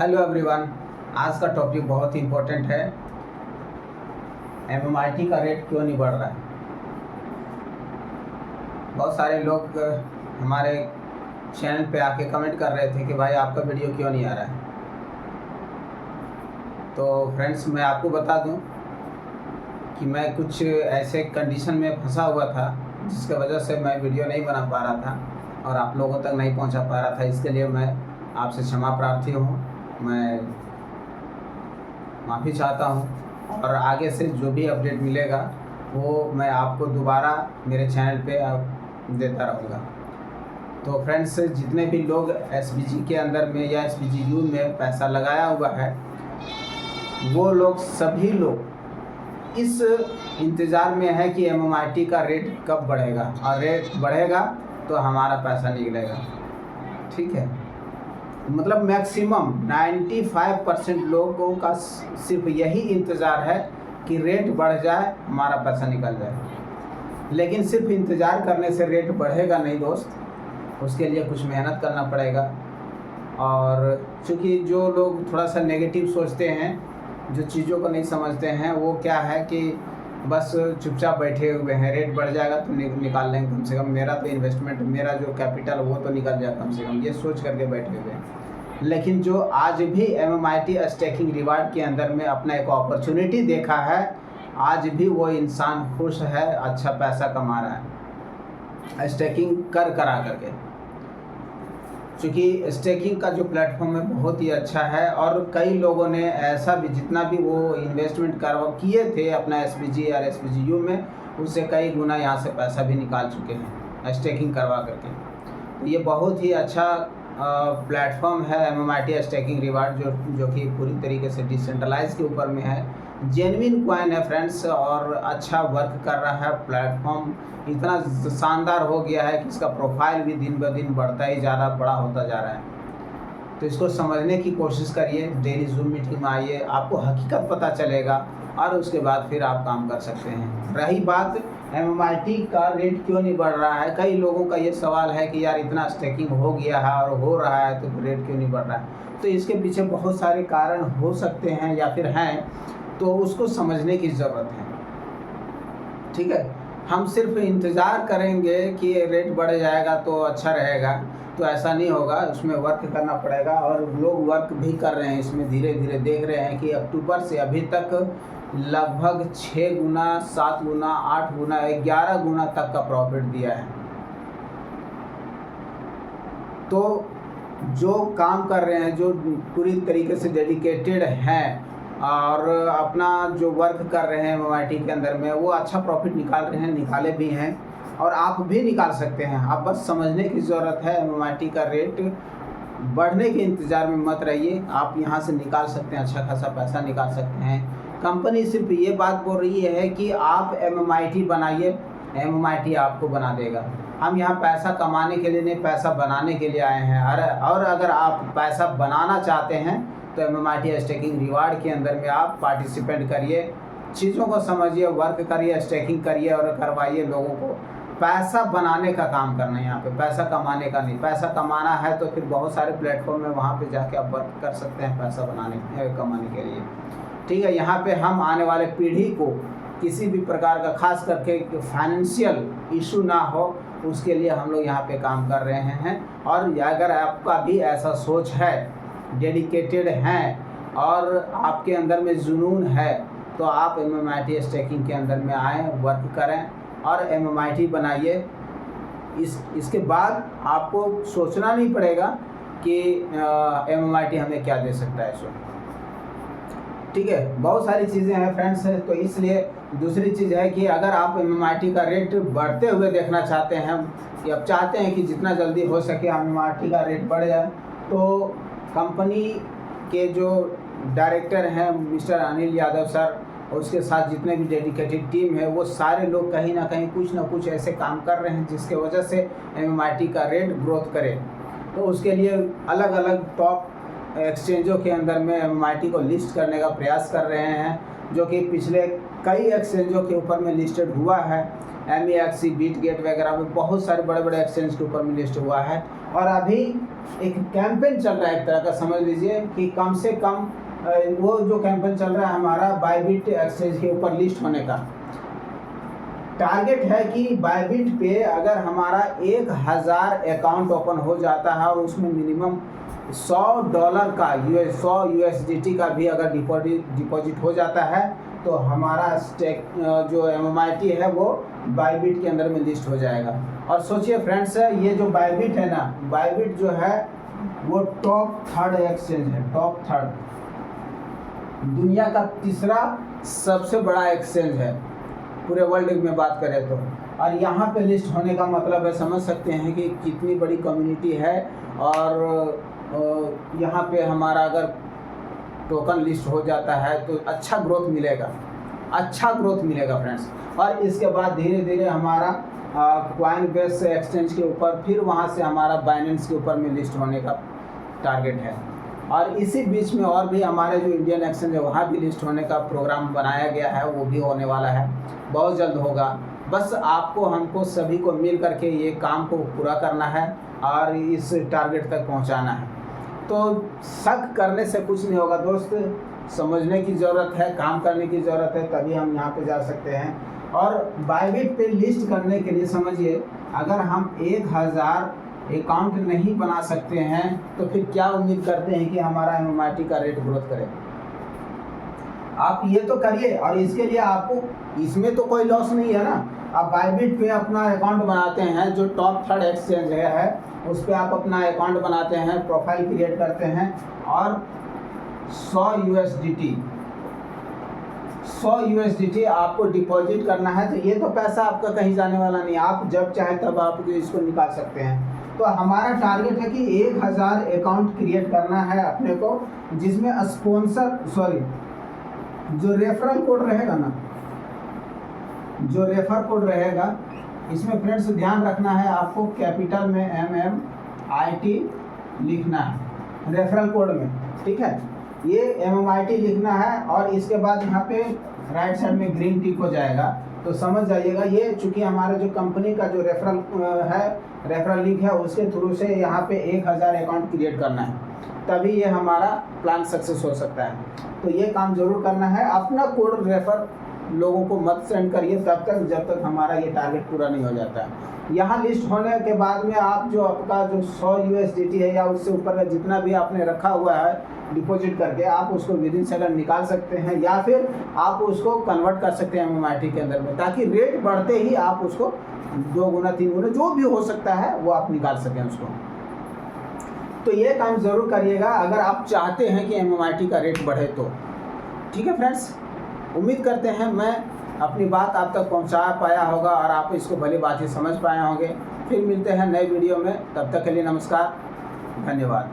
Hello everyone. आज का topic बहुत ही इम्पोर्टेंट है। एमएमआईटी का रेट क्यों नहीं बढ़ रहा है। बहुत सारे लोग हमारे चैनल पे आके कमेंट कर रहे थे कि भाई आपका वीडियो क्यों नहीं आ रहा है। तो फ्रेंड्स, मैं आपको बता दूं कि मैं कुछ ऐसे कंडीशन में फंसा हुआ था जिसके वजह से मैं वीडियो नहीं बना पा रहा था और आप लोगों तक नहीं पहुंचा पा रहा था। इसके लिए मैं आपसे क्षमा प्रार्थी हूं। मैं माफ़ी चाहता हूं और आगे से जो भी अपडेट मिलेगा वो मैं आपको दोबारा मेरे चैनल पे देता रहूँगा। तो फ्रेंड्स, जितने भी लोग एसपीजी के अंदर में या एसपीजीयू में पैसा लगाया हुआ है वो लोग सभी लोग इस इंतज़ार में है कि एमएमआईटी का रेट कब बढ़ेगा, और रेट बढ़ेगा तो हमारा पैसा निकलेगा। ठीक है, मतलब मैक्सिमम 95% लोगों का सिर्फ यही इंतज़ार है कि रेट बढ़ जाए, हमारा पैसा निकल जाए। लेकिन सिर्फ इंतज़ार करने से रेट बढ़ेगा नहीं दोस्त, उसके लिए कुछ मेहनत करना पड़ेगा। और चूँकि जो लोग थोड़ा सा नेगेटिव सोचते हैं, जो चीज़ों को नहीं समझते हैं, वो क्या है कि बस चुपचाप बैठे हुए हैं। रेट बढ़ जाएगा तो निकाल लेंगे, कम से कम मेरा तो इन्वेस्टमेंट, मेरा जो कैपिटल वो तो निकल जाए कम से कम, ये सोच करके बैठे हुए हैं। लेकिन जो आज भी एमएमआईटी स्टेकिंग रिवार्ड के अंदर में अपना एक अपॉर्चुनिटी देखा है, आज भी वो इंसान खुश है, अच्छा पैसा कमा रहा है स्टेकिंग करा करके। क्योंकि स्टेकिंग का जो प्लेटफॉर्म है बहुत ही अच्छा है और कई लोगों ने ऐसा भी, जितना भी वो इन्वेस्टमेंट किए थे अपना एसपीजी और एसपीजीयू में, उससे कई गुना यहाँ से पैसा भी निकाल चुके हैं स्टेकिंग करवा करके। ये बहुत ही अच्छा प्लेटफॉर्म है एमएमआईटी स्टेकिंग रिवार्ड, जो कि पूरी तरीके से डिसेंट्रलाइज के ऊपर में है। जेन्युइन कॉइन है फ्रेंड्स, और अच्छा वर्क कर रहा है। प्लेटफॉर्म इतना शानदार हो गया है कि इसका प्रोफाइल भी दिन ब दिन बढ़ता ही जा रहा, बड़ा होता जा रहा है। तो इसको समझने की कोशिश करिए, डेली जूम मीटिंग में आइए, आपको हकीकत पता चलेगा और उसके बाद फिर आप काम कर सकते हैं। रही बात एमएमआईटी का रेट क्यों नहीं बढ़ रहा है, कई लोगों का ये सवाल है कि यार इतना स्टेकिंग हो गया है और हो रहा है तो रेट क्यों नहीं बढ़ रहा है। तो इसके पीछे बहुत सारे कारण हो सकते हैं या फिर हैं, तो उसको समझने की ज़रूरत है। ठीक है, हम सिर्फ इंतज़ार करेंगे कि रेट बढ़ जाएगा तो अच्छा रहेगा, तो ऐसा नहीं होगा। उसमें वर्क करना पड़ेगा और लोग वर्क भी कर रहे हैं इसमें। धीरे धीरे देख रहे हैं कि अक्टूबर से अभी तक लगभग 6 गुना, 7 गुना, 8 गुना, 11 गुना तक का प्रॉफिट दिया है। तो जो काम कर रहे हैं, जो पूरी तरीके से डेडिकेटेड हैं और अपना जो वर्क कर रहे हैं एमएमआईटी के अंदर में, वो अच्छा प्रॉफिट निकाल रहे हैं, निकाले भी हैं और आप भी निकाल सकते हैं। आप बस समझने की ज़रूरत है। एमएमआईटी का रेट बढ़ने के इंतज़ार में मत रहिए, आप यहाँ से निकाल सकते हैं, अच्छा खासा पैसा निकाल सकते हैं। कंपनी सिर्फ ये बात बोल रही है कि आप एमएमआईटी बनाइए, एमएमआईटी आपको बना देगा। हम यहाँ पैसा कमाने के लिए नहीं, पैसा बनाने के लिए आए हैं। और अगर आप पैसा बनाना चाहते हैं तो एमएमआईटी स्टेकिंग रिवार्ड के अंदर में आप पार्टिसिपेट करिए, चीज़ों को समझिए, वर्क करिए, स्टेकिंग करिए और करवाइए लोगों को। पैसा बनाने का काम करना है यहाँ पे, पैसा कमाने का नहीं। पैसा कमाना है तो फिर बहुत सारे प्लेटफॉर्म है, वहाँ पे जाके आप वर्क कर सकते हैं पैसा कमाने के लिए। ठीक है, यहाँ पे हम आने वाले पीढ़ी को किसी भी प्रकार का, खास करके फाइनेंशियल इशू ना हो, उसके लिए हम लोग यहाँ पे काम कर रहे हैं। और अगर आपका भी ऐसा सोच है, डेडिकेटेड हैं और आपके अंदर में जुनून है, तो आप एमएमआईटी स्टेकिंग के अंदर में आएँ, वर्क करें और एमएमआईटी बनाइए। इसके बाद आपको सोचना नहीं पड़ेगा कि एमएमआईटी हमें क्या दे सकता है। सो ठीक है, बहुत सारी चीज़ें हैं फ्रेंड्स। तो इसलिए दूसरी चीज़ है कि अगर आप एमएमआईटी का रेट बढ़ते हुए देखना चाहते हैं, कि आप चाहते हैं कि जितना जल्दी हो सके एमएमआईटी का रेट बढ़ जाए, तो कंपनी के जो डायरेक्टर हैं मिस्टर अनिल यादव सर, और उसके साथ जितने भी डेडिकेटेड टीम है, वो सारे लोग कहीं ना कहीं कुछ ना कुछ ऐसे काम कर रहे हैं जिसके वजह से एमएमआईटी का रेट ग्रोथ करे। तो उसके लिए अलग अलग टॉप एक्सचेंजों के अंदर में एमएमआईटी को लिस्ट करने का प्रयास कर रहे हैं, जो कि पिछले कई एक्सचेंजों के ऊपर में लिस्टेड हुआ है MEXC, बीटगेट वगैरह में बहुत सारे बड़े बड़े एक्सचेंज के ऊपर में लिस्ट हुआ है। और अभी एक कैंपेन चल रहा है, एक तरह का समझ लीजिए कि कम से कम वो जो कैंपेन चल रहा है हमारा बायबिट एक्सचेंज के ऊपर लिस्ट होने का। टारगेट है कि बायबिट पे अगर हमारा 1000 अकाउंट ओपन हो जाता है और उसमें मिनिमम $100 का 100 USDT का भी अगर डिपॉजिट हो जाता है तो हमारा स्टेक जो MMIT है वो बायबिट के अंदर में लिस्ट हो जाएगा। और सोचिए फ्रेंड्स, ये जो बायबिट है ना, बायबिट जो है वो टॉप 3rd एक्सचेंज है, टॉप 3rd, दुनिया का 3रा सबसे बड़ा एक्सचेंज है पूरे वर्ल्ड में बात करें तो। और यहाँ पे लिस्ट होने का मतलब है, समझ सकते हैं कि कितनी बड़ी कम्युनिटी है। और यहाँ पे हमारा अगर टोकन लिस्ट हो जाता है तो अच्छा ग्रोथ मिलेगा, अच्छा ग्रोथ मिलेगा फ्रेंड्स। और इसके बाद धीरे धीरे हमारा कॉइनबेस एक्सचेंज के ऊपर, फिर वहाँ से हमारा बाइनेंस के ऊपर में लिस्ट होने का टारगेट है। और इसी बीच में और भी हमारे जो इंडियन एक्सचेंज है वहाँ भी लिस्ट होने का प्रोग्राम बनाया गया है, वो भी होने वाला है, बहुत जल्द होगा। बस आपको हमको सभी को मिल करके ये काम को पूरा करना है और इस टारगेट तक पहुँचाना है। तो शक करने से कुछ नहीं होगा दोस्त, समझने की ज़रूरत है, काम करने की ज़रूरत है, तभी हम यहाँ पे जा सकते हैं। और बायबिट पे लिस्ट करने के लिए समझिए, अगर हम 1000 अकाउंट नहीं बना सकते हैं तो फिर क्या उम्मीद करते हैं कि हमारा MMIT का रेट ग्रोथ करे। आप ये तो करिए, और इसके लिए आपको इसमें तो कोई लॉस नहीं है ना। आप बायबिट पे अपना अकाउंट बनाते हैं, जो टॉप 3rd एक्सचेंज है उस पर आप अपना अकाउंट बनाते हैं, प्रोफाइल क्रिएट करते हैं और 100 USDT आपको डिपॉजिट करना है। तो ये तो पैसा आपका कहीं जाने वाला नहीं, आप जब चाहे तब आप इसको निकाल सकते हैं। तो हमारा टारगेट है कि 1000 अकाउंट क्रिएट करना है अपने को, जिसमें जो रेफरल कोड रहेगा ना, जो रेफर कोड रहेगा, इसमें फ्रेंड्स ध्यान रखना है आपको, कैपिटल में MMIT लिखना है रेफरल कोड में, ठीक है। ये MMIT लिखना है और इसके बाद यहाँ पे राइट साइड में ग्रीन टिक हो जाएगा, तो समझ जाइएगा ये चूँकि हमारे जो कंपनी का जो रेफरल लिंक है उसके थ्रू से यहाँ पे 1000 अकाउंट क्रिएट करना है, तभी ये हमारा प्लान सक्सेस हो सकता है। तो ये काम जरूर करना है। अपना कोड रेफर लोगों को मत सेंड करिए तब तक जब तक हमारा ये टारगेट पूरा नहीं हो जाता है। यहाँ लिस्ट होने के बाद में आप जो आपका जो 100 USDT है या उससे ऊपर का जितना भी आपने रखा हुआ है डिपॉजिट करके, आप उसको विदिन सेकंड निकाल सकते हैं, या फिर आप उसको कन्वर्ट कर सकते हैं MMIT के अंदर में, ताकि रेट बढ़ते ही आप उसको 2 गुना 3 गुना जो भी हो सकता है वो आप निकाल सकें उसको। तो ये काम ज़रूर करिएगा अगर आप चाहते हैं कि MMIT का रेट बढ़े तो। ठीक है फ्रेंड्स, उम्मीद करते हैं मैं अपनी बात आप तक पहुंचा पाया होगा और आप इसको भली बात ही समझ पाए होंगे। फिर मिलते हैं नए वीडियो में, तब तक के लिए नमस्कार, धन्यवाद।